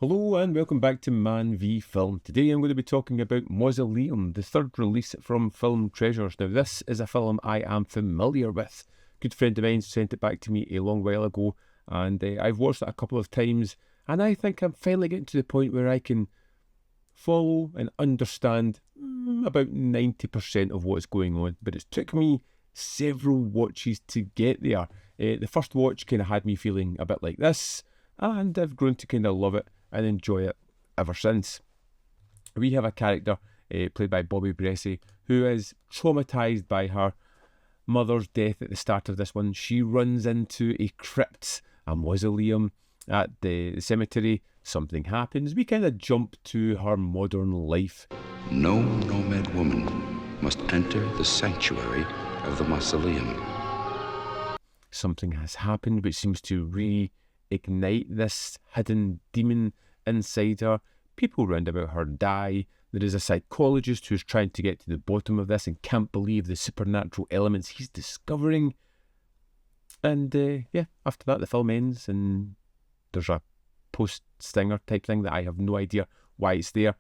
Hello and welcome back to Man v Film. Today I'm going to be talking about Mausoleum, the third release from Film Treasures. Now this is a film I am familiar with. A good friend of mine sent it back to me a long while ago and I've watched it a couple of times and I think I'm finally getting to the point where I can follow and understand about 90% of what's going on. But it took me several watches to get there. The first watch kind of had me feeling a bit like this and I've grown to kind of love it and enjoy it ever since. We have a character played by Bobby Bressie who is traumatised by her mother's death at the start of this one. She runs into a crypt, a mausoleum at the cemetery. Something happens. We kind of jump to her modern life. No nomad woman must enter the sanctuary of the mausoleum. Something has happened which seems to reignite this hidden demon inside her. People round about her die. There is a psychologist who's trying to get to the bottom of this and can't believe the supernatural elements he's discovering. And after that the film ends and there's a post-stinger type thing that I have no idea why it's there.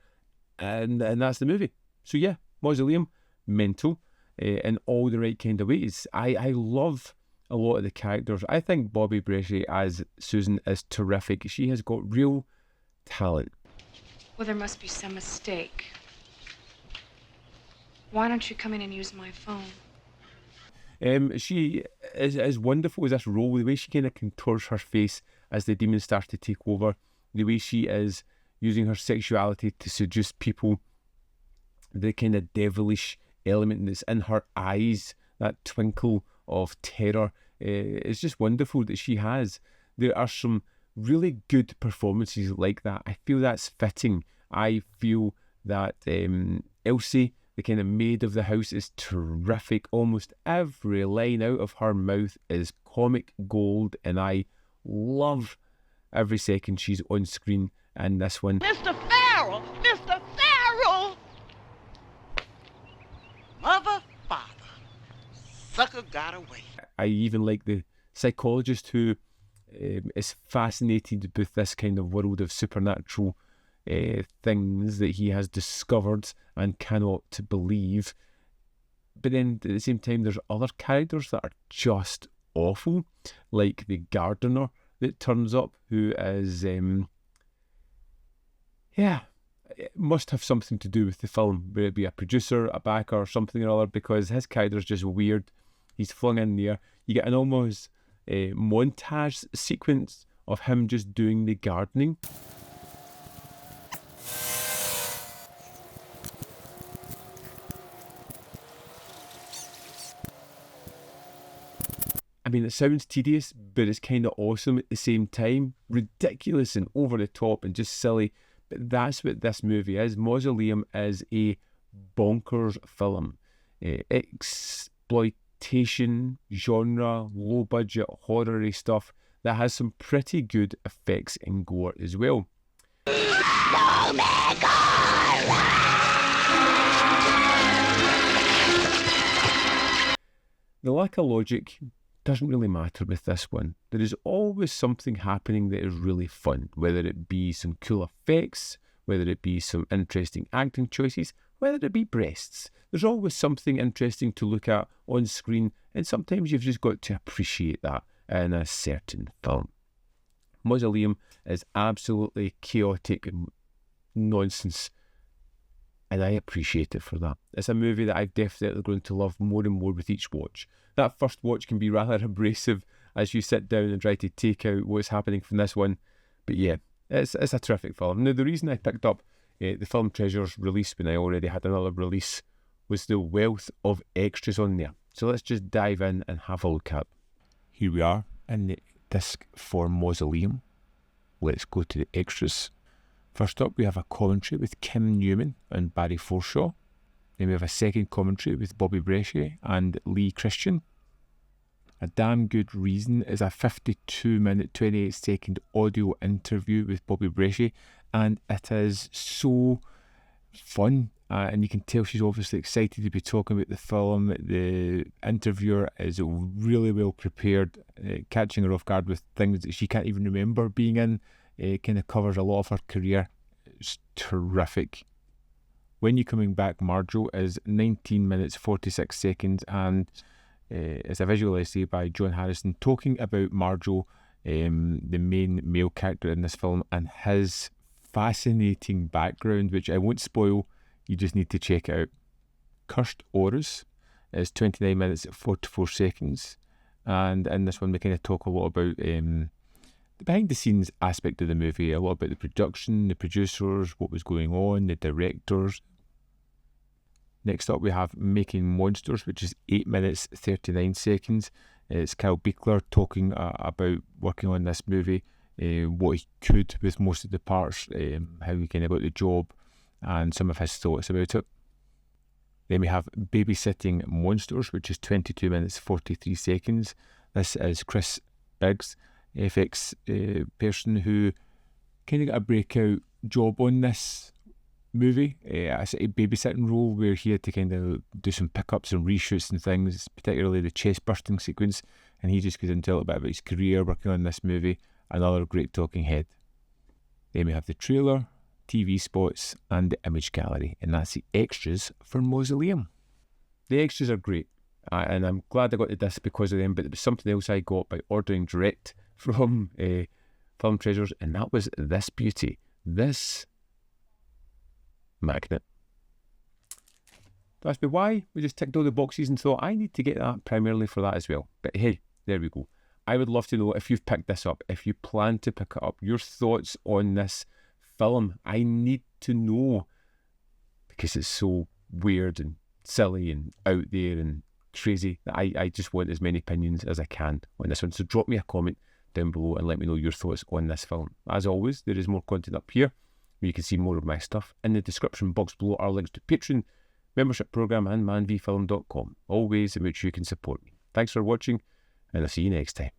And that's the movie. So yeah, Mausoleum, mental, in all the right kind of ways. I love a lot of the characters. I think Bobby Bressie as Susan is terrific. She has got real talent. Well, there must be some mistake. Why don't you come in and use my phone? She is wonderful as this role, the way she kind of contours her face as the demons start to take over, the way she is using her sexuality to seduce people, the kind of devilish element that's in her eyes, that twinkle of terror. It's just wonderful that she has. There are some really good performances like that. I feel that's fitting. I feel that Elsie, the kind of maid of the house, is terrific. Almost every line out of her mouth is comic gold, and I love every second she's on screen in this one. Mr. Farrell! Mr. Farrell! Mother, father, sucker got away. I even like the psychologist who is fascinated with this kind of world of supernatural things that he has discovered and cannot believe. But then at the same time there's other characters that are just awful, like the gardener that turns up, who is it must have something to do with the film, whether it be a producer, a backer or something or other, because his character is just weird. He's flung in there. You get an almost montage sequence of him just doing the gardening. I mean, it sounds tedious, but it's kind of awesome at the same time. Ridiculous and over the top and just silly. But that's what this movie is. Mausoleum is a bonkers film. Exploitation genre, low budget, horror-y stuff that has some pretty good effects and gore as well. The lack of logic doesn't really matter with this one. There is always something happening that is really fun, whether it be some cool effects, whether it be some interesting acting choices, whether it be breasts. There's always something interesting to look at on screen, and sometimes you've just got to appreciate that in a certain film. Mausoleum is absolutely chaotic and nonsense, and I appreciate it for that. It's a movie that I've definitely grown to love more and more with each watch. That first watch can be rather abrasive as you sit down and try to take out what's happening from this one, but yeah, it's a terrific film. Now, the reason I picked up the Film Treasures release when I already had another release was the wealth of extras on there. So let's just dive in and have a look at. Here we are in the disc for Mausoleum. Let's go to the extras. First up, we have a commentary with Kim Newman and Barry Forshaw. Then we have a second commentary with Bobby Bressie and Lee Christian. A Damn Good Reason is a 52-minute, 28-second audio interview with Bobby Bressie, and it is so fun. And you can tell she's obviously excited to be talking about the film. The interviewer is really well prepared, catching her off guard with things that she can't even remember being in kind of covers a lot of her career. It's terrific. When You're Coming Back, Marjo is 19 minutes 46 seconds, and it's a visual essay by John Harrison talking about Marjo, the main male character in this film, and his fascinating background, which I won't spoil. You just need to check it out. Cursed Auras is 29 minutes 44 seconds, and in this one we kind of talk a lot about the behind the scenes aspect of the movie, a lot about the production, the producers, what was going on, the directors. Next up we have Making Monsters, which is 8 minutes 39 seconds. It's Kyle Buechler talking about working on this movie, what he could with most of the parts, how he kind of got the job, and some of his thoughts about it. Then we have Babysitting Monsters, which is 22 minutes 43 seconds. This is Chris Biggs, FX person who kind of got a breakout job on this movie, a sort of babysitting role where he had to kind of do some pickups and reshoots and things, particularly the chest bursting sequence, and he just goes into a little bit about his career working on this movie. Another great talking head. Then we have the trailer, TV spots, and the image gallery, and that's the extras for Mausoleum. The extras are great, and I'm glad I got the disc because of them, but it was something else I got by ordering direct from Film Treasures, and that was this beauty, this magnet. Don't ask me why, we just ticked all the boxes and thought I need to get that primarily for that as well. But hey, there we go. I would love to know if you've picked this up, if you plan to pick it up, your thoughts on this film. I need to know, because it's so weird and silly and out there and crazy that I just want as many opinions as I can on this one. So drop me a comment down below and let me know your thoughts on this film. As always, there is more content up here where you can see more of my stuff. In the description box below are links to Patreon, membership program, and manvfilm.com, all ways in which you can support me. Thanks for watching, and I'll see you next time.